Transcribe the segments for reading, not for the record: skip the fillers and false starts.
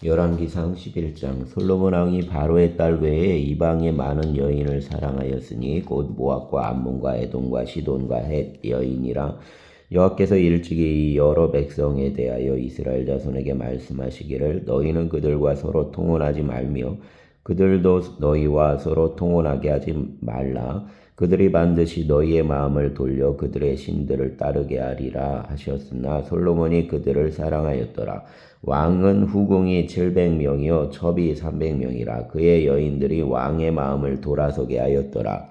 열왕기상 11장. 솔로몬 왕이 바로의 딸 외에 이방의 많은 여인을 사랑하였으니 곧 모압과 암몬과 에돔과 시돈과 헷 여인이라. 여호와께서 일찍이 이 여러 백성에 대하여 이스라엘 자손에게 말씀하시기를 너희는 그들과 서로 통혼하지 말며 그들도 너희와 서로 통혼하게 하지 말라. 그들이 반드시 너희의 마음을 돌려 그들의 신들을 따르게 하리라 하셨으나 솔로몬이 그들을 사랑하였더라. 왕은 후궁이 700명이요 첩이 300명이라. 그의 여인들이 왕의 마음을 돌아서게 하였더라.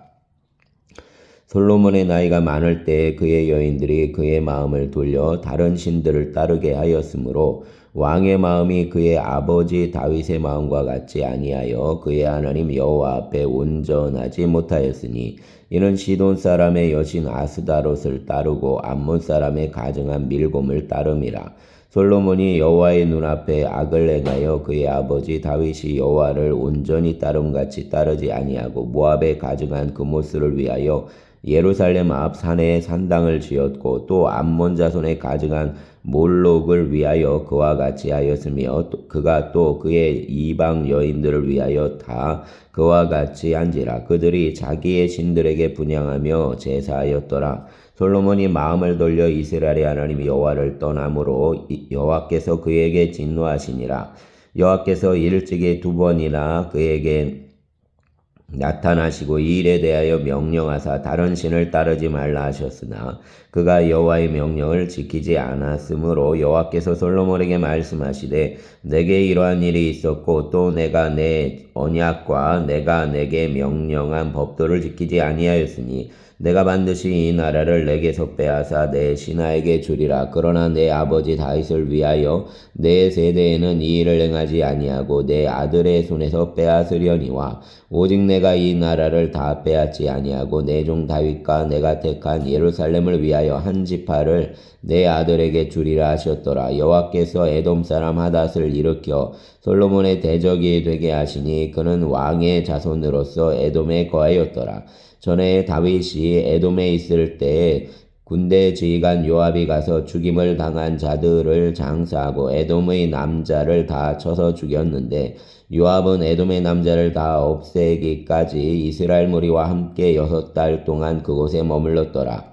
솔로몬의 나이가 많을 때에 그의 여인들이 그의 마음을 돌려 다른 신들을 따르게 하였으므로 왕의 마음이 그의 아버지 다윗의 마음과 같지 아니하여 그의 하나님 여호와 앞에 온전하지 못하였으니 이는 시돈 사람의 여신 아스다롯을 따르고 암몬 사람의 가증한 밀곰을 따름이라. 솔로몬이 여호와의 눈앞에 악을 행하여 그의 아버지 다윗이 여호와를 온전히 따름같이 따르지 아니하고 모압에 가증한 그모스를 위하여 예루살렘 앞 산에 산당을 지었고 또 암몬 자손의 가증한 몰록을 위하여 그와 같이 하였으며 그가 또 그의 이방 여인들을 위하여 다 그와 같이 한지라. 그들이 자기의 신들에게 분향하며 제사하였더라. 솔로몬이 마음을 돌려 이스라엘의 하나님 여호와를 떠남으로 여호와께서 그에게 진노하시니라. 여호와께서 일찍이 2번이나 그에게 나타나시고 이 일에 대하여 명령하사 다른 신을 따르지 말라 하셨으나 그가 여호와의 명령을 지키지 않았으므로 여호와께서 솔로몬에게 말씀하시되 내게 이러한 일이 있었고 또 내가 내 언약과 내가 내게 명령한 법도를 지키지 아니하였으니 내가 반드시 이 나라를 내게서 빼앗아 내 신하에게 주리라. 그러나 내 아버지 다윗을 위하여 내 세대에는 이 일을 행하지 아니하고 내 아들의 손에서 빼앗으려니와 오직 내가 이 나라를 다 빼앗지 아니하고 내 종 다윗과 내가 택한 예루살렘을 위하여 한 지파를 내 아들에게 주리라 하셨더라. 여호와께서 에돔 사람 하닷을 일으켜 솔로몬의 대적이 되게 하시니 그는 왕의 자손으로서 에돔에 거하였더라. 전에 다윗이 에돔에 있을 때에 군대 지휘관 요압이 가서 죽임을 당한 자들을 장사하고 에돔의 남자를 다 쳐서 죽였는데 요압은 에돔의 남자를 다 없애기까지 이스라엘 무리와 함께 6달 동안 그곳에 머물렀더라.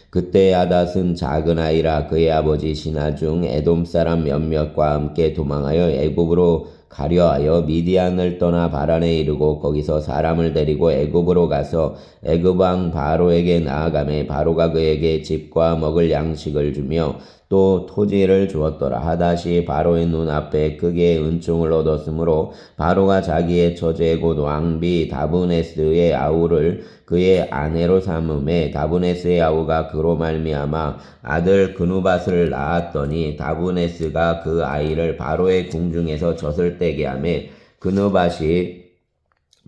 그때 하닷은 작은 아이라 그의 아버지 신하 중 에돔 사람 몇몇과 함께 도망하여 애굽으로 가려하여 미디안을 떠나 바란에 이르고 거기서 사람을 데리고 애굽으로 가서 애굽 왕 바로에게 나아가매 바로가 그에게 집과 먹을 양식을 주며 또 토지를 주었더라. 하닷이 바로의 눈앞에 크게 은총을 얻었으므로 바로가 자기의 처제 곧 왕비 다브네스의 아우를 그의 아내로 삼음에 다브네스의 아우가 그로 말미암아 아들 그누밧을 낳았더니 다브네스가 그 아이를 바로의 궁중에서 젖을 떼게 하매 그누밧이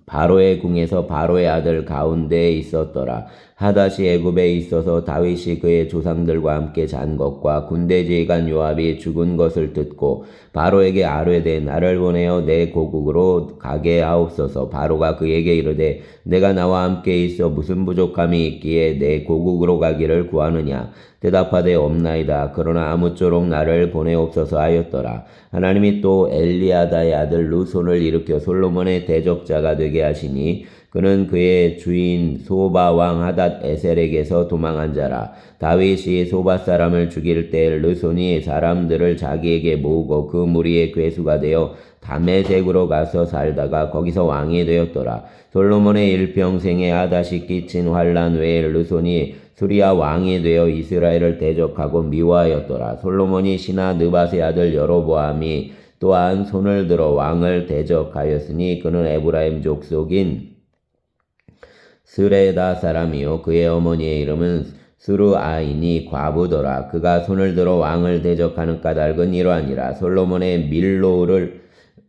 바로의 궁에서 바로의 아들 가운데에 있었더라. 하닷이 애굽에 있어서 다윗이 그의 조상들과 함께 잔 것과 군대 지휘관 요압이 죽은 것을 듣고 바로에게 아뢰되 나를 보내어 내 고국으로 가게 하옵소서. 바로가 그에게 이르되 내가 나와 함께 있어 무슨 부족함이 있기에 내 고국으로 가기를 구하느냐. 대답하되 없나이다. 그러나 아무쪼록 나를 보내옵소서 하였더라. 하나님이 또 엘리아다의 아들 르손을 일으켜 솔로몬의 대적자가 되게 하시니 그는 그의 주인 소바 왕 하닷 에셀에게서 도망한 자라. 다윗이 소바 사람을 죽일 때 르손이 사람들을 자기에게 모으고 그 무리의 괴수가 되어 다메섹으로 가서 살다가 거기서 왕이 되었더라. 솔로몬의 일평생에 하닷이 끼친 환난 외에 르손이 수리아 왕이 되어 이스라엘을 대적하고 미워하였더라. 솔로몬이 신하 느밧의 아들 여로보암이 또한 손을 들어 왕을 대적하였으니 그는 에브라임 족속인 스레다 사람이요 그의 어머니의 이름은 스루아인이 과부더라. 그가 손을 들어 왕을 대적하는 까닭은 이러하니라. 솔로몬의 밀로를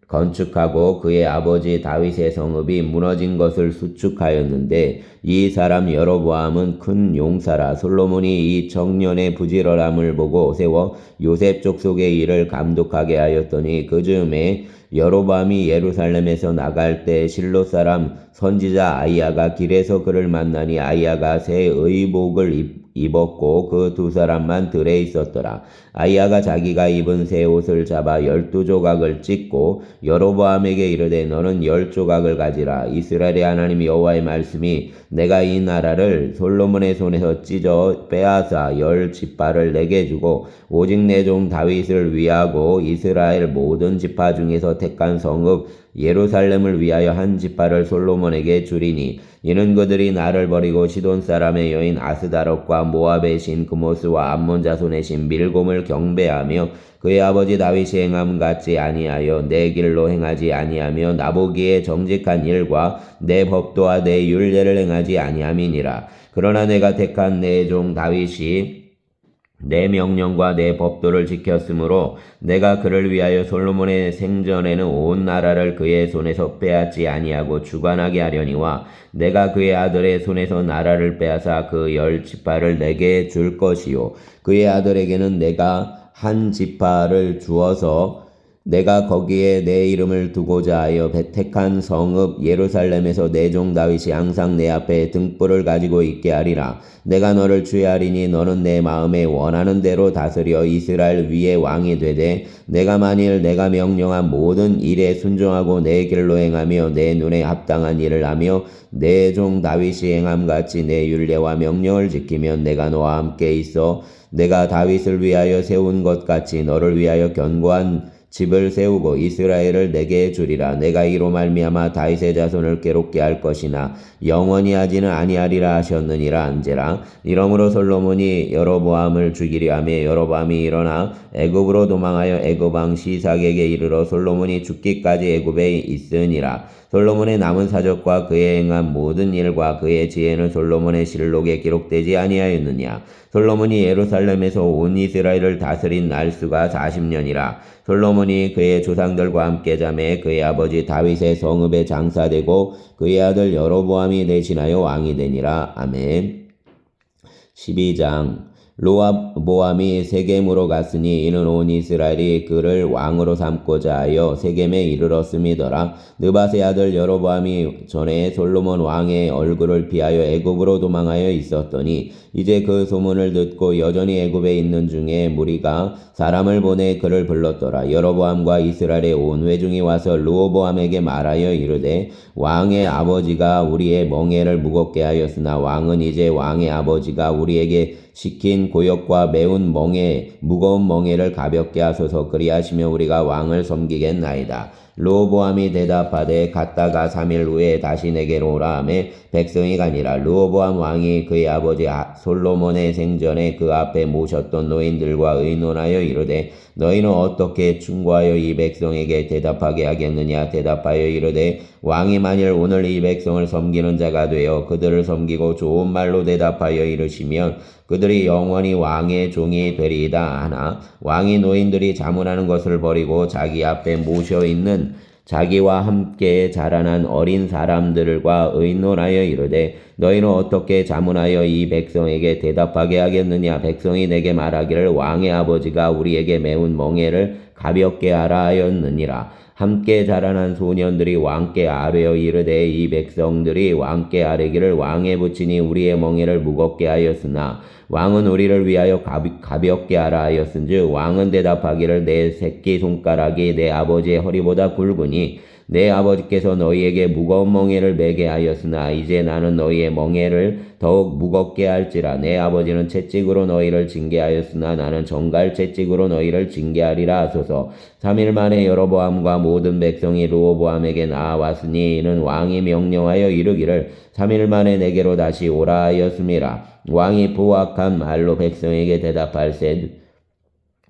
건축하고 그의 아버지 다윗의 성읍이 무너진 것을 수축하였는데 이 사람 여로보암은 큰 용사라. 솔로몬이 이 청년의 부지런함을 보고 세워 요셉 족속의 일을 감독하게 하였더니 그 즈음에 여로보암이 예루살렘에서 나갈 때 실로 사람 선지자 아이야가 길에서 그를 만나니 아이야가 새 의복을 입었고 그 두 사람만 들에 있었더라. 아히야가 자기가 입은 새 옷을 잡아 12조각을 찢고 여로보암에게 이르되 너는 10조각을 가지라. 이스라엘의 하나님 여호와의 말씀이 내가 이 나라를 솔로몬의 손에서 찢어 빼앗아 10지파를 내게 주고 오직 내 종 다윗을 위하고 이스라엘 모든 지파 중에서 택한 성읍 예루살렘을 위하여 한 지파를 솔로몬에게 주리니 이는 그들이 나를 버리고 시돈 사람의 여인 아스다롯과 모압의 신 그모스와 암몬 자손의 신 밀곰을 경배하며 그의 아버지 다윗이 행함 같지 아니하여 내 길로 행하지 아니하며 나보기에 정직한 일과 내 법도와 내 율례를 행하지 아니함이니라. 그러나 내가 택한 내 종 다윗이 내 명령과 내 법도를 지켰으므로 내가 그를 위하여 솔로몬의 생전에는 온 나라를 그의 손에서 빼앗지 아니하고 주관하게 하려니와 내가 그의 아들의 손에서 나라를 빼앗아 그 10지파를 내게 줄 것이요 그의 아들에게는 내가 한 지파를 주어서 내가 거기에 내 이름을 두고자 하여 택한 성읍 예루살렘에서 내 종 다윗이 항상 내 앞에 등불을 가지고 있게 하리라. 내가 너를 주의하리니 너는 내 마음에 원하는 대로 다스려 이스라엘 위에 왕이 되되 내가 만일 내가 명령한 모든 일에 순종하고 내 길로 행하며 내 눈에 합당한 일을 하며 내 종 다윗이 행함같이 내 율례와 명령을 지키면 내가 너와 함께 있어 내가 다윗을 위하여 세운 것 같이 너를 위하여 견고한 집을 세우고 이스라엘을 내게 주리라. 내가 이로 말미암아 다윗의 자손을 괴롭게 할 것이나 영원히 하지는 아니하리라 하셨느니라 한지라. 이러므로 솔로몬이 여로보암을 죽이려 하며 여로보암이 일어나 애굽으로 도망하여 애굽 왕 시삭에게 이르러 솔로몬이 죽기까지 애굽에 있으니라. 솔로몬의 남은 사적과 그의 행한 모든 일과 그의 지혜는 솔로몬의 실록에 기록되지 아니하였느냐. 솔로몬이 예루살렘에서 온 이스라엘을 다스린 날수가 40년이라. 솔로몬이 그의 조상들과 함께 자매 그의 아버지 다윗의 성읍에 장사되고 그의 아들 여로보암이 대신하여 왕이 되니라. 아멘. 12장 로보암이 세겜으로 갔으니 이는 온 이스라엘이 그를 왕으로 삼고자 하여 세겜에 이르렀음이더라. 느밧의 아들 여로보암이 전에 솔로몬 왕의 얼굴을 피하여 애굽으로 도망하여 있었더니 이제 그 소문을 듣고 여전히 애굽에 있는 중에 무리가 사람을 보내 그를 불렀더라. 여로보암과 이스라엘의 온 회중이 와서 르호보암에게 말하여 이르되 왕의 아버지가 우리의 멍에를 무겁게 하였으나 왕은 이제 왕의 아버지가 우리에게 시킨 고역과 매운 무거운 멍에를 가볍게 하소서. 그리하시며 우리가 왕을 섬기겠나이다. 르호보암이 대답하되 갔다가 3일 후에 다시 내게로 오라 하매 백성이 가니라. 르호보암 왕이 그의 아버지 솔로몬의 생전에 그 앞에 모셨던 노인들과 의논하여 이르되 너희는 어떻게 충고하여 이 백성에게 대답하게 하겠느냐. 대답하여 이르되 왕이 만일 오늘 이 백성을 섬기는 자가 되어 그들을 섬기고 좋은 말로 대답하여 이르시면 그들이 영원히 왕의 종이 되리이다 하나 왕이 노인들이 자문하는 것을 버리고 자기 앞에 모셔 있는 자기와 함께 자라난 어린 사람들과 의논하여 이르되 너희는 어떻게 자문하여 이 백성에게 대답하게 하겠느냐. 백성이 내게 말하기를 왕의 아버지가 우리에게 매운 멍에를 가볍게 하라 하였느니라. 함께 자라난 소년들이 왕께 아뢰어 이르되 이 백성들이 왕께 아뢰기를 왕의 부친이 우리의 멍에를 무겁게 하였으나 왕은 우리를 위하여 가볍게 하라 하였은즉 왕은 대답하기를 내 새끼손가락이 내 아버지의 허리보다 굵으니 내 아버지께서 너희에게 무거운 멍에를 매게 하였으나 이제 나는 너희의 멍에를 더욱 무겁게 할지라. 내 아버지는 채찍으로 너희를 징계하였으나 나는 정갈 채찍으로 너희를 징계하리라 하소서. 3일 만에 여로보암과 모든 백성이 르호보암에게 나아왔으니 이는 왕이 명령하여 이르기를 3일 만에 내게로 다시 오라 하였음이라. 왕이 부악한 말로 백성에게 대답할세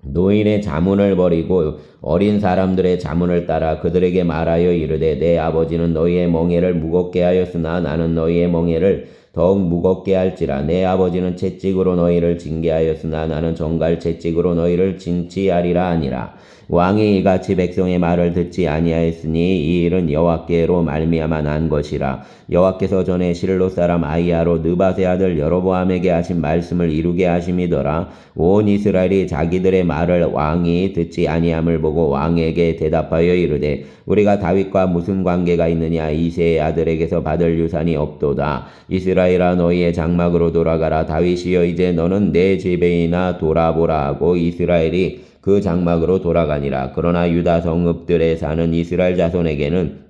노인의 자문을 버리고 어린 사람들의 자문을 따라 그들에게 말하여 이르되 내 아버지는 너희의 멍에를 무겁게 하였으나 나는 너희의 멍에를 더욱 무겁게 할지라. 내 아버지는 채찍으로 너희를 징계하였으나 나는 정갈 채찍으로 너희를 징치하리라 하니라. 왕이 이같이 백성의 말을 듣지 아니하였으니 이 일은 여호와께로 말미암아 난 것이라. 여호와께서 전에 실로 사람 아히야로 느밧의 아들 여로보암에게 하신 말씀을 이루게 하심이더라. 온 이스라엘이 자기들의 말을 왕이 듣지 아니함을 보고 왕에게 대답하여 이르되 우리가 다윗과 무슨 관계가 있느냐. 이새의 아들에게서 받을 유산이 없도다. 이스라엘아 너희의 장막으로 돌아가라. 다윗이여 이제 너는 내 지배이나 돌아보라 하고 이스라엘이 그 장막으로 돌아가니라. 그러나 유다 성읍들에 사는 이스라엘 자손에게는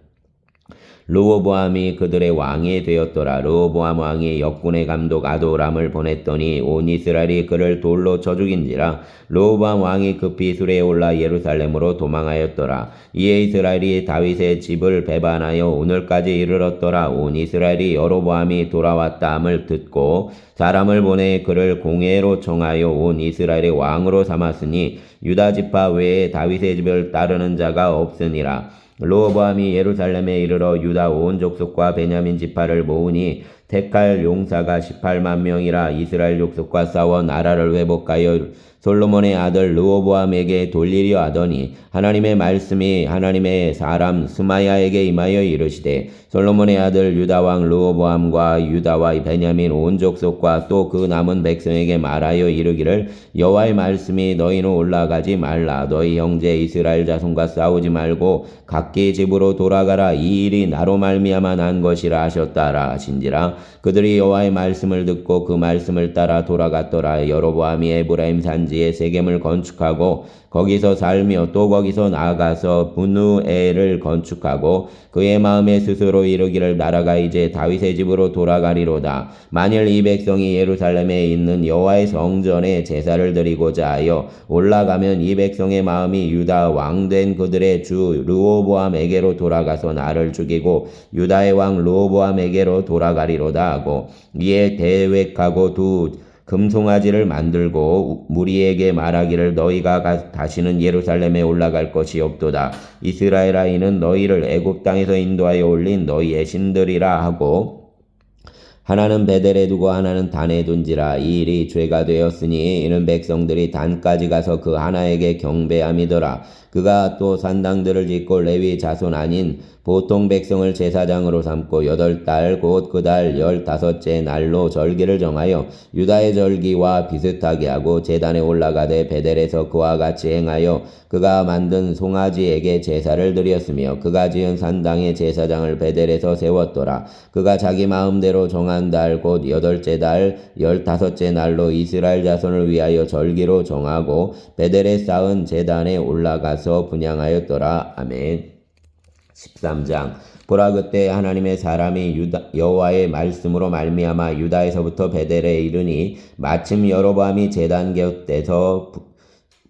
르호보암이 그들의 왕이 되었더라. 르호보암 왕이 역군의 감독 아도람을 보냈더니 온 이스라엘이 그를 돌로 쳐 죽인지라. 르호보암 왕이 급히 수레에 올라 예루살렘으로 도망하였더라. 이에 이스라엘이 다윗의 집을 배반하여 오늘까지 이르렀더라. 온 이스라엘이 여로보암이 돌아왔다함을 듣고 사람을 보내 그를 공회로 청하여 온 이스라엘의 왕으로 삼았으니 유다 지파 외에 다윗의 집을 따르는 자가 없으니라. 르호보암이 예루살렘에 이르러 유다 온 족속과 베냐민 지파를 모으니 택할 용사가 18만 명이라. 이스라엘 족속과 싸워 나라를 회복하여 솔로몬의 아들 르호보암에게 돌리려 하더니 하나님의 말씀이 하나님의 사람 스마야에게 임하여 이르시되 솔로몬의 아들 유다왕 르호보암과 유다와 베냐민 온 족속과 또 그 남은 백성에게 말하여 이르기를 여호와의 말씀이 너희는 올라가지 말라. 너희 형제 이스라엘 자손과 싸우지 말고 각기 집으로 돌아가라. 이 일이 나로 말미암아 난 것이라 하셨다라 하신지라. 그들이 여호와의 말씀을 듣고 그 말씀을 따라 돌아갔더라. 여로보암이 에브라임 산지에 세겜을 건축하고 거기서 살며 또 거기서 나아가서 분우엘을 건축하고 그의 마음에 스스로 이르기를 나라가 이제 다윗의 집으로 돌아가리로다. 만일 이 백성이 예루살렘에 있는 여호와의 성전에 제사를 드리고자 하여 올라가면 이 백성의 마음이 유다 왕된 그들의 주 르호보암에게로 돌아가서 나를 죽이고 유다의 왕 르호보암에게로 돌아가리로다 하고 이에 계획하고 두 금송아지를 만들고 무리에게 말하기를 너희가 다시는 예루살렘에 올라갈 것이 없도다. 이스라엘아 이는 너희를 애굽 땅에서 인도하여 올린 너희의 신들이라 하고 하나는 베델에 두고 하나는 단에 둔지라. 이 일이 죄가 되었으니 이는 백성들이 단까지 가서 그 하나에게 경배함이더라. 그가 또 산당들을 짓고 레위 자손 아닌 보통 백성을 제사장으로 삼고 8달 곧 그 달 15째 날로 절기를 정하여 유다의 절기와 비슷하게 하고 제단에 올라가되 베델에서 그와 같이 행하여 그가 만든 송아지에게 제사를 드렸으며 그가 지은 산당에 제사장을 베델에서 세웠더라. 그가 자기 마음대로 정한 달 곧 8째 달 15째 날로 이스라엘 자손을 위하여 절기로 정하고 베델에 쌓은 제단에 올라가서 분향하였더라. 아멘. 13장 보라 그때 하나님의 사람이 여호와의 말씀으로 말미암아 유다에서부터 베델에 이르니 마침 여로보암이 제단 곁에서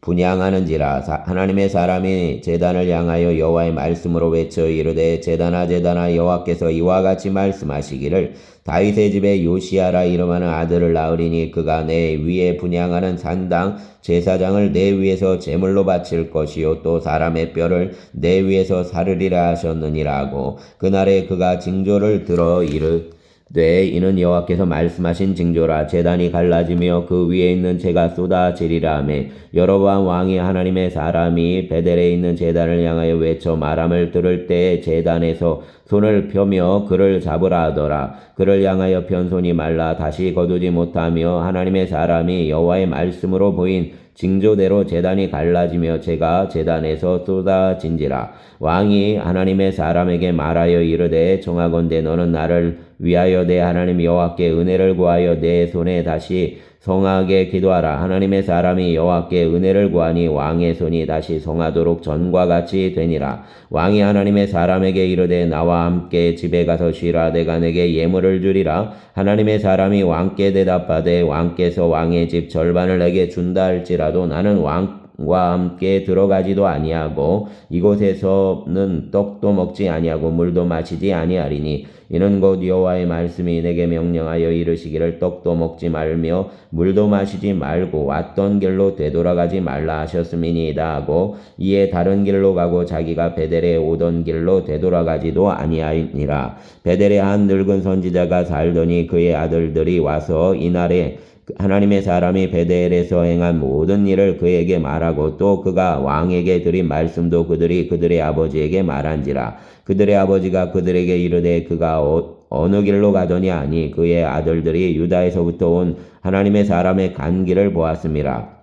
분향하는지라. 하나님의 사람이 제단을 향하여 여호와의 말씀으로 외쳐 이르되 제단아 제단아 여호와께서 이와 같이 말씀하시기를 다윗의 집에 요시야라 이름하는 아들을 낳으리니 그가 내 위에 분향하는 산당 제사장을 내 위에서 제물로 바칠 것이요 또 사람의 뼈를 내 위에서 사르리라 하셨느니라 하고 그날에 그가 징조를 들어 이르되 이는 여호와께서 말씀하신 징조라. 제단이 갈라지며 그 위에 있는 재가 쏟아지리라 하매 여로보암 왕이 하나님의 사람이 베델에 있는 제단을 향하여 외쳐 말함을 들을 때에 제단에서 손을 펴며 그를 잡으라 하더라. 그를 향하여 편 손이 말라 다시 거두지 못하며 하나님의 사람이 여호와의 말씀으로 보인 징조대로 제단이 갈라지며 재가 제단에서 쏟아진지라. 왕이 하나님의 사람에게 말하여 이르되 청하건대 너는 나를 위하여 내 하나님 여호와께 은혜를 구하여 내 손에 다시 성하게 기도하라. 하나님의 사람이 여호와께 은혜를 구하니 왕의 손이 다시 성하도록 전과 같이 되니라. 왕이 하나님의 사람에게 이르되 나와 함께 집에 가서 쉬라. 내가 내게 예물을 주리라. 하나님의 사람이 왕께 대답하되 왕께서 왕의 집 절반을 내게 준다 할지라도 나는 왕과 함께 들어가지도 아니하고 이곳에서는 떡도 먹지 아니하고 물도 마시지 아니하리니 이는 곧 여호와의 말씀이 내게 명령하여 이르시기를 떡도 먹지 말며 물도 마시지 말고 왔던 길로 되돌아가지 말라 하셨음이니이다 하고 이에 다른 길로 가고 자기가 베델에 오던 길로 되돌아가지도 아니하니라. 베델에 한 늙은 선지자가 살더니 그의 아들들이 와서 이날에 하나님의 사람이 베델에서 행한 모든 일을 그에게 말하고 또 그가 왕에게 드린 말씀도 그들이 그들의 아버지에게 말한지라. 그들의 아버지가 그들에게 이르되 그가 어느 길로 가더냐 하니 그의 아들들이 유다에서부터 온 하나님의 사람의 간 길을 보았음이라.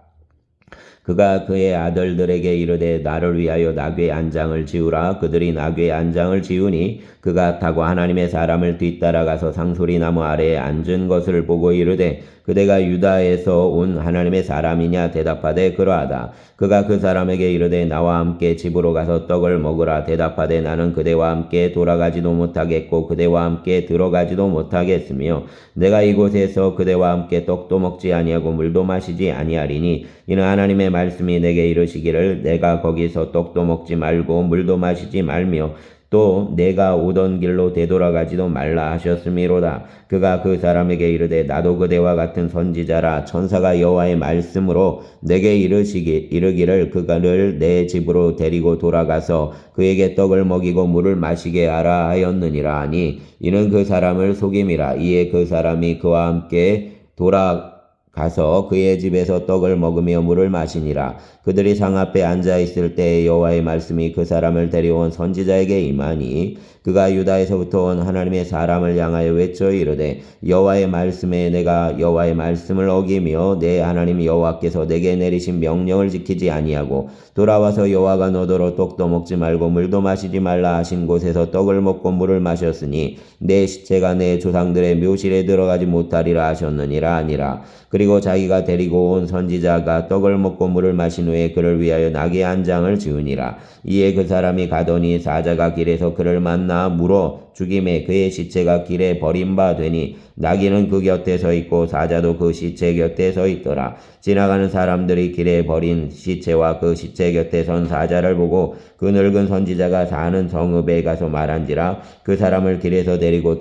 그가 그의 아들들에게 이르되 나를 위하여 나귀의 안장을 지우라. 그들이 나귀의 안장을 지우니 그가 타고 하나님의 사람을 뒤따라가서 상소리나무 아래에 앉은 것을 보고 이르되 그대가 유다에서 온 하나님의 사람이냐 대답하되 그러하다. 그가 그 사람에게 이르되 나와 함께 집으로 가서 떡을 먹으라. 대답하되 나는 그대와 함께 돌아가지도 못하겠고 그대와 함께 들어가지도 못하겠으며 내가 이곳에서 그대와 함께 떡도 먹지 아니하고 물도 마시지 아니하리니 이는 하나님의 말씀이 내게 이르시기를 내가 거기서 떡도 먹지 말고 물도 마시지 말며 또 내가 오던 길로 되돌아가지도 말라 하셨음이로다. 그가 그 사람에게 이르되 나도 그대와 같은 선지자라. 천사가 여호와의 말씀으로 내게 이르기를 그가를 내 집으로 데리고 돌아가서 그에게 떡을 먹이고 물을 마시게 하라 하였느니라 하니 이는 그 사람을 속임이라. 이에 그 사람이 그와 함께 돌아가서 그의 집에서 떡을 먹으며 물을 마시니라. 그들이 상 앞에 앉아 있을 때 여호와의 말씀이 그 사람을 데려온 선지자에게 임하니 그가 유다에서부터 온 하나님의 사람을 향하여 외쳐 이르되 여호와의 말씀에 내가 여호와의 말씀을 어기며 내 하나님 여호와께서 내게 내리신 명령을 지키지 아니하고 돌아와서 여호와가 너더러 떡도 먹지 말고 물도 마시지 말라 하신 곳에서 떡을 먹고 물을 마셨으니 내 시체가 내 조상들의 묘실에 들어가지 못하리라 하셨느니라 아니라. 그리고 자기가 데리고 온 선지자가 떡을 먹고 물을 마신 후에 그를 위하여 나귀의 안장을 지으니라. 이에 그 사람이 가더니 사자가 길에서 그를 만나 물어 죽임에 그의 시체가 길에 버린 바 되니 나귀는 그 곁에 서 있고 사자도 그 시체 곁에 서 있더라. 지나가는 사람들이 길에 버린 시체와 그 시체 곁에 선 사자를 보고 그 늙은 선지자가 사는 성읍에 가서 말한지라. 그 사람을 길에서 데리고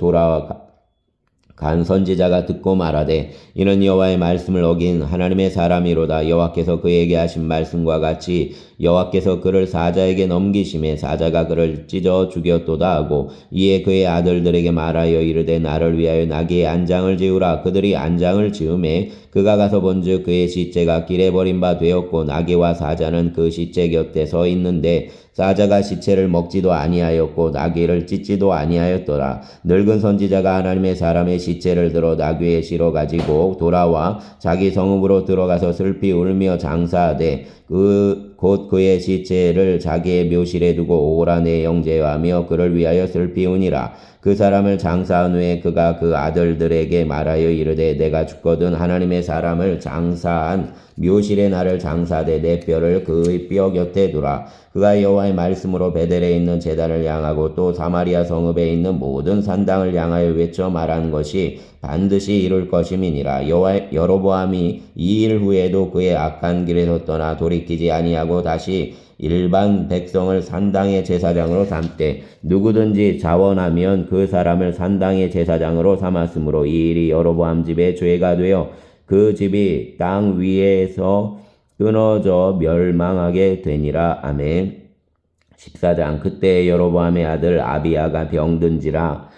간 선지자가 듣고 말하되 이는 여호와의 말씀을 어긴 하나님의 사람이로다. 여호와께서 그에게 하신 말씀과 같이 여호와께서 그를 사자에게 넘기심에 사자가 그를 찢어 죽였도다 하고 이에 그의 아들들에게 말하여 이르되 나를 위하여 나귀의 안장을 지으라. 그들이 안장을 지음에 그가 가서 본즉 그의 시체가 길에 버린 바 되었고 나귀와 사자는 그 시체 곁에 서 있는데 사자가 시체를 먹지도 아니하였고 나귀를 찢지도 아니하였더라. 늙은 선지자가 하나님의 사람의 시체를 들어 나귀에 실어 가지고 돌아와 자기 성읍으로 들어가서 슬피 울며 장사하되 곧 그의 시체를 자기의 묘실에 두고 오라 내 영제하며 그를 위하여 슬피 우니라. 그 사람을 장사한 후에 그가 그 아들들에게 말하여 이르되 내가 죽거든 하나님의 사람을 장사한 묘실에 나를 장사하되 내 뼈를 그의 뼈 곁에 두라. 그가 여호와의 말씀으로 베델에 있는 제단을 향하고 또 사마리아 성읍에 있는 모든 산당을 향하여 외쳐 말한 것이 반드시 이룰 것임이니라. 여로보암이 이 일 후에도 그의 악한 길에서 떠나 돌이키지 아니하고 다시 일반 백성을 산당의 제사장으로 삼되 누구든지 자원하면 그 사람을 산당의 제사장으로 삼았으므로 이 일이 여로보암 집의 죄가 되어 그 집이 땅 위에서 끊어져 멸망하게 되니라. 아멘. 14장. 그때 여로보암의 아들 아비야가 병든지라.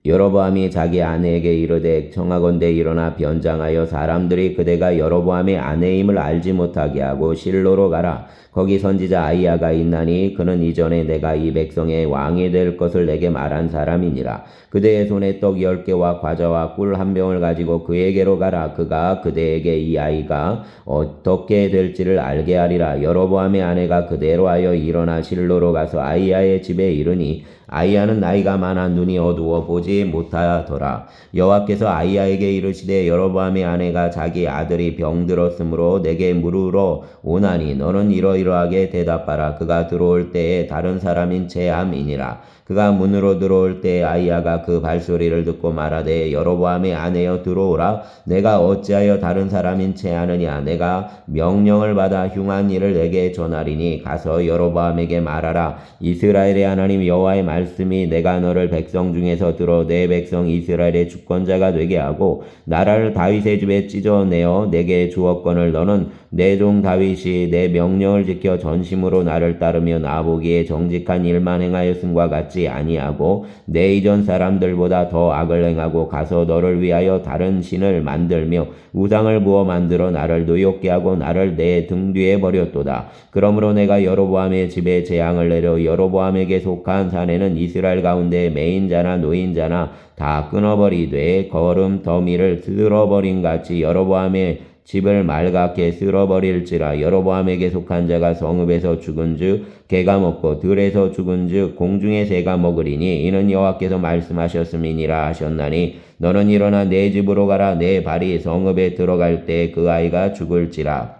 여로보암이 자기 아내에게 이르되 청하건대 일어나 변장하여 사람들이 그대가 여로보암의 아내임을 알지 못하게 하고 실로로 가라. 거기 선지자 아히야가 있나니 그는 이전에 내가 이 백성의 왕이 될 것을 내게 말한 사람이니라. 그대의 손에 떡 10개와 과자와 꿀 1병을 가지고 그에게로 가라. 그가 그대에게 이 아이가 어떻게 될지를 알게 하리라. 여로보암의 아내가 그대로 하여 일어나 실로로 가서 아히야의 집에 이르니 아히야는 나이가 많아 눈이 어두워 보지 못하더라. 여호와께서 아히야에게 이르시되 여로보암의 아내가 자기 아들이 병들었으므로 내게 물으러 오나니 너는 이러이러하게 대답하라. 그가 들어올 때에 다른 사람인 체함이니라. 그가 문으로 들어올 때 아히야가 그 발소리를 듣고 말하되 여로보암의 아내여 들어오라. 내가 어찌하여 다른 중인 체하느냐. 내가 명령을 받아 흉한 일을 내게 전하리니 가서 여로보암에게 말하라. 이스라엘의 하나님 여호와의 말씀이 내가 너를 백성 중에서 들어 힘으로 내 백성 이스라엘의 주권자가 되게 하고 나라를 다윗의 집에 찢어내어 내게 주었거늘 너는 내 종 다윗이 내 명령을 지켜 전심으로 나를 따르며 나보기에 정직한 일만 행하였음과 같지 아니하고 내 이전 사람들보다 더 악을 행하고 가서 너를 위하여 다른 신을 만들며 우상을 부어 만들어 나를 노엽게 하고 나를 내 등 뒤에 버렸도다. 그러므로 내가 여로보암의 집에 재앙을 내려 여로보암에게 속한 사내는 이스라엘 가운데 매인자나 노인자나 다 끊어버리되 거름 더미를 쓸어버린 같이 여로보암의 집을 맑게 쓸어버릴지라. 여로보암에게 속한 자가 성읍에서 죽은즉 개가 먹고 들에서 죽은즉 공중의 새가 먹으리니 이는 여호와께서 말씀하셨음이니라 하셨나니 너는 일어나 내 집으로 가라. 내 발이 성읍에 들어갈 때 그 아이가 죽을지라.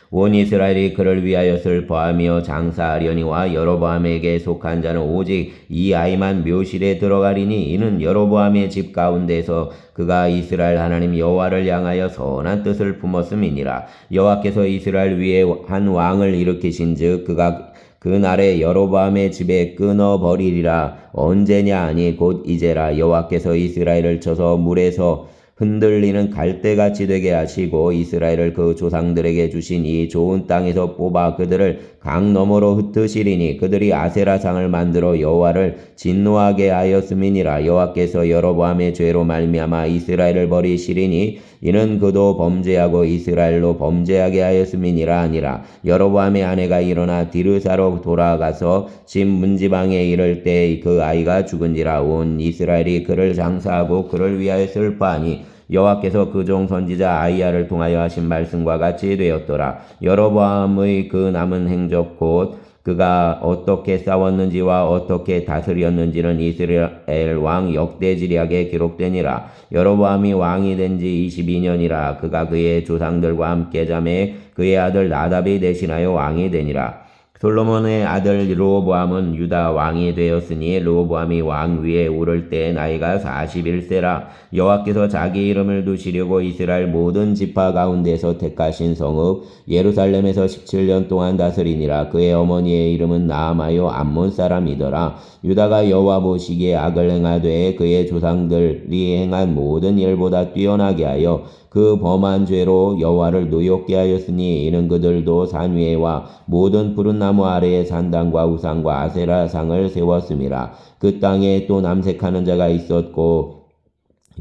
온 이스라엘이 그를 위하여 슬퍼하며 장사하려니와 여로보암에게 속한 자는 오직 이 아이만 묘실에 들어가리니 이는 여로보암의 집 가운데서 그가 이스라엘 하나님 여호와를 향하여 선한 뜻을 품었음이니라. 여호와께서 이스라엘 위에 한 왕을 일으키신즉 그가 그날에 여로보암의 집에 끊어버리리라. 언제냐 하니 곧 이제라. 여호와께서 이스라엘을 쳐서 물에서 흔들리는 갈대같이 되게 하시고 이스라엘을 그 조상들에게 주신 이 좋은 땅에서 뽑아 그들을 강 너머로 흩으시리니 그들이 아세라상을 만들어 여호와를 진노하게 하였음이니라. 여호와께서 여로보암의 죄로 말미암아 이스라엘을 버리시리니 이는 그도 범죄하고 이스라엘로 범죄하게 하였음이니라 하니라. 여로보암의 아내가 일어나 디르사로 돌아가서 집 문지방에 이를 때 그 아이가 죽은지라. 온 이스라엘이 그를 장사하고 그를 위하여 슬퍼하니 여호와께서 그 종 선지자 아이야를 통하여 하신 말씀과 같이 되었더라. 여로보암의 그 남은 행적 곧 그가 어떻게 싸웠는지와 어떻게 다스렸는지는 이스라엘 왕 역대지략에 기록되니라. 여로보암이 왕이 된 지 22년이라. 그가 그의 조상들과 함께 잠에 그의 아들 나답이 대신하여 왕이 되니라. 솔로몬의 아들 르호보암은 유다 왕이 되었으니 르호보암이 왕 위에 오를 때 나이가 41세라. 여호와께서 자기 이름을 두시려고 이스라엘 모든 지파 가운데서 택하신 성읍 예루살렘에서 17년 동안 다스리니라. 그의 어머니의 이름은 나아마요 암몬 사람이더라. 유다가 여호와 보시기에 악을 행하되 그의 조상들이 행한 모든 일보다 뛰어나게 하여 그 범한 죄로 여호와를 노엽게 하였으니 이는 그들도 산 위에와 모든 푸른 나무 아래에 산당과 우상과 아세라상을 세웠음이라. 그 땅에 또 남색하는 자가 있었고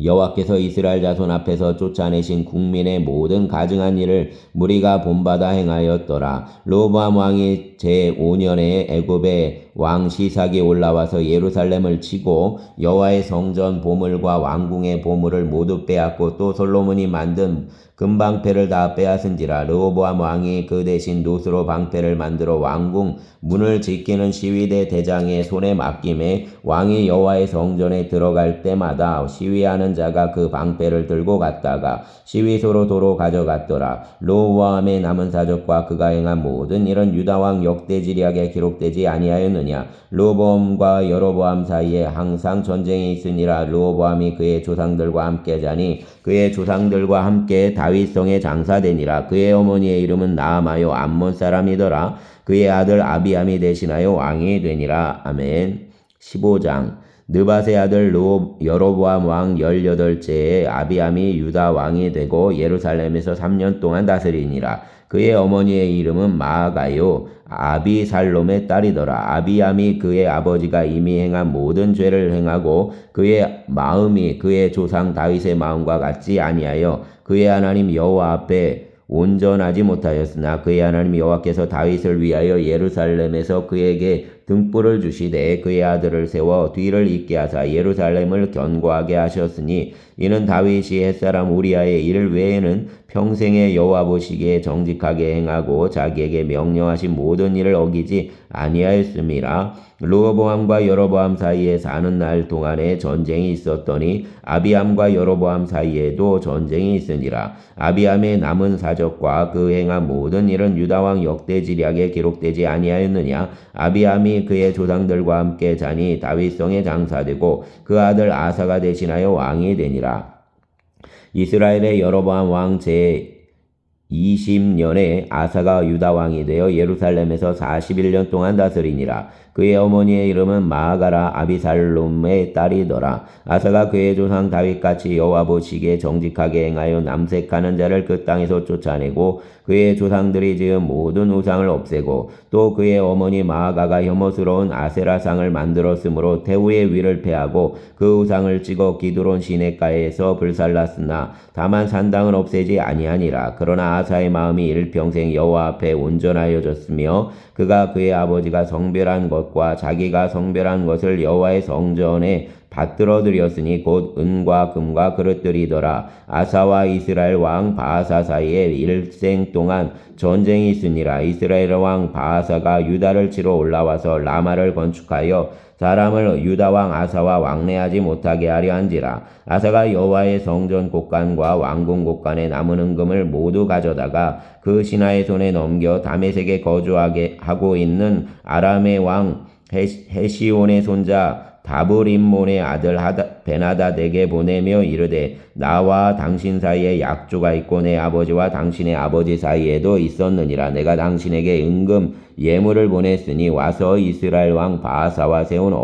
여호와께서 이스라엘 자손 앞에서 쫓아내신 국민의 모든 가증한 일을 무리가 본받아 행하였더라. 르호보암 왕이 제5년에 애굽의 왕 시삭이 올라와서 예루살렘을 치고 여호와의 성전 보물과 왕궁의 보물을 모두 빼앗고 또 솔로몬이 만든 금방패를 다 빼앗은지라. 르호보암 왕이 그 대신 노스로 방패를 만들어 왕궁 문을 지키는 시위대 대장의 손에 맡김에 왕이 여호와의 성전에 들어갈 때마다 시위하는 자가 그 방패를 들고 갔다가 시위소로 도로 가져갔더라. 르호보암의 남은 사적과 그가 행한 모든 일은 유다왕 역대지략에 기록되지 아니하였느냐. 르호보암과 여로보암 사이에 항상 전쟁이 있으니라. 르호보암이 그의 조상들과 함께 자니 그의 조상들과 함께 다윗성에 장사되니라. 그의 어머니의 이름은 나아마요 암몬 사람이더라. 그의 아들 아비암이 대신하여 왕이 되니라. 아멘. 15장 느밧의 아들 여로보암 왕 18제에 아비암이 유다 왕이 되고 예루살렘에서 3년 동안 다스리니라. 그의 어머니의 이름은 마아가요 아비살롬의 딸이더라. 아비암이 그의 아버지가 이미 행한 모든 죄를 행하고 그의 마음이 그의 조상 다윗의 마음과 같지 아니하여 그의 하나님 여호와 앞에 온전하지 못하였으나 그의 하나님 여호와께서 다윗을 위하여 예루살렘에서 그에게 등불을 주시되 그의 아들을 세워 뒤를 잇게 하사 예루살렘을 견고하게 하셨으니 이는 다윗이 햇사람 우리아의 일 외에는 평생에 여호와 보시기에 정직하게 행하고 자기에게 명령하신 모든 일을 어기지 아니하였음이라. 르호보암과 여로보암 사이에 사는 날 동안에 전쟁이 있었더니 아비암과 여로보암 사이에도 전쟁이 있으니라. 아비암의 남은 사적과 그 행한 모든 일은 유다왕 역대지략에 기록되지 아니하였느냐. 아비암이 그의 조상들과 함께 자니 다윗성에 장사되고 그 아들 아사가 대신하여 왕이 되니라. 이스라엘의 여로보암 왕 20년에 아사가 유다 왕이 되어 예루살렘에서 41년 동안 다스리니라. 그의 어머니의 이름은 마아가라 아비살롬의 딸이더라. 아사가 그의 조상 다윗같이 여호와 보시기에 정직하게 행하여 남색하는 자를 그 땅에서 쫓아내고 그의 조상들이 지은 모든 우상을 없애고 또 그의 어머니 마아가가 혐오스러운 아세라상을 만들었으므로 태우의 위를 패하고 그 우상을 찍어 기드론 시내가에서 불살랐으나 다만 산당은 없애지 아니하니라. 그러나 아사의 마음이 일평생 여호와 앞에 온전하여졌으며 그가 그의 아버지가 성별한 것과 자기가 성별한 것을 여호와의 성전에 받들어 드렸으니 곧 은과 금과 그릇들이더라. 아사와 이스라엘 왕 바아사 사이에 일생 동안 전쟁이 있으니라. 이스라엘 왕 바아사가 유다를 치러 올라와서 라마를 건축하여 사람을 유다 왕 아사와 왕래하지 못하게 하려 한지라. 아사가 여호와의 성전 곳간과 왕궁 곳간에 남은 은금을 모두 가져다가 그 신하의 손에 넘겨 다메섹에 거주하게 하고 있는 아람의 왕 헤시온의 손자 다브림몬의 아들 베나다에게 보내며 이르되 나와 당신 사이에 약조가 있고 내 아버지와 당신의 아버지 사이에도 있었느니라. 내가 당신에게 은금 예물을 보냈으니 와서 이스라엘 왕 바아사와 세운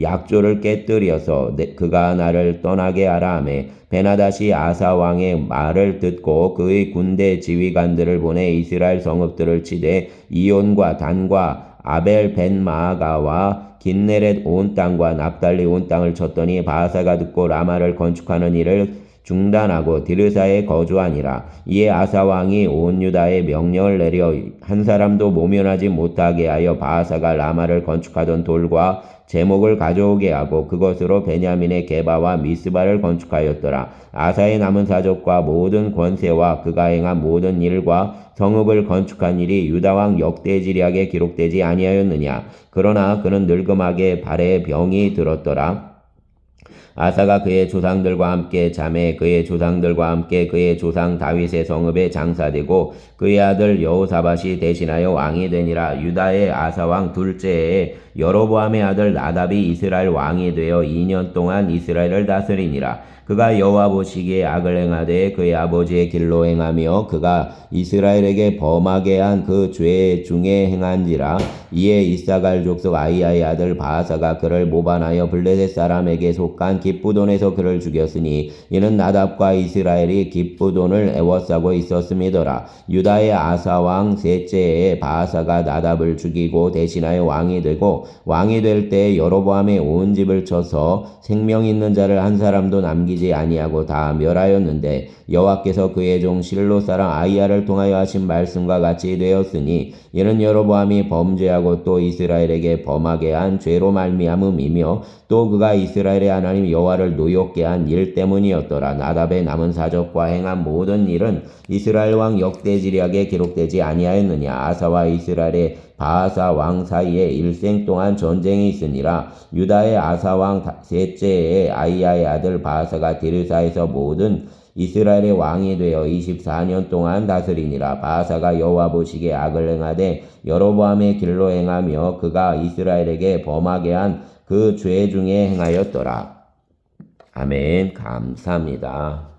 약조를 깨뜨려서 그가 나를 떠나게 하라 하며 베나닷이 아사 왕의 말을 듣고 그의 군대 지휘관들을 보내 이스라엘 성읍들을 치되 이온과 단과 아벨 벤 마아가와 긴네렛 온 땅과 납달리 온 땅을 쳤더니 바아사가 듣고 라마를 건축하는 일을 중단하고 디르사에 거주하니라. 이에 아사 왕이 온 유다에 명령을 내려 한 사람도 모면하지 못하게 하여 바아사가 라마를 건축하던 돌과 제목을 가져오게 하고 그것으로 베냐민의 게바와 미스바를 건축하였더라. 아사의 남은 사적과 모든 권세와 그가 행한 모든 일과 성읍을 건축한 일이 유다왕 역대지략에 기록되지 아니하였느냐. 그러나 그는 늙음하게 발에 병이 들었더라. 아사가 그의 조상들과 함께 잠에 그의 조상들과 함께 그의 조상 다윗의 성읍에 장사되고 그의 아들 여호사밧이 대신하여 왕이 되니라. 유다의 아사왕 둘째에 여로보암의 아들 나답이 이스라엘 왕이 되어 2년 동안 이스라엘을 다스리니라. 그가 여호와 보시기에 악을 행하되 그의 아버지의 길로 행하며 그가 이스라엘에게 범하게 한 그 죄 중에 행한지라. 이에 이사갈 족속 아이야의 아들 바아사가 그를 모반하여 블레셋 사람에게 속한 기쁘돈에서 그를 죽였으니 이는 나답과 이스라엘이 기쁘돈을 애워싸고 있었음이더라. 유다의 아사 왕 셋째에 바아사가 나답을 죽이고 대신하여 왕이 되고 왕이 될 때 여로보암의 온 집을 쳐서 생명 있는 자를 한 사람도 남기지 아니하고 다 멸하였는데 여호와께서 그의 종 실로 사람 아이야를 통하여 하신 말씀과 같이 되었으니 이는 여로보암이 범죄하고 또 이스라엘에게 범하게 한 죄로 말미암음이며 또 그가 이스라엘의 하나님 여호와를 노엽게 한 일 때문이었더라. 나답의 남은 사적과 행한 모든 일은 이스라엘 왕 역대지략에 기록되지 아니하였느냐. 아사와 이스라엘의 바아사 왕 사이에 일생 동안 전쟁이 있으니라. 유다의 아사 왕 셋째에 아이야의 아들 바아사가 디르사에서 모든 이스라엘의 왕이 되어 24년 동안 다스리니라. 바아사가 여호와 보시기에 악을 행하되 여로보암의 길로 행하며 그가 이스라엘에게 범하게 한 그 죄 중에 행하였더라. 아멘. 감사합니다.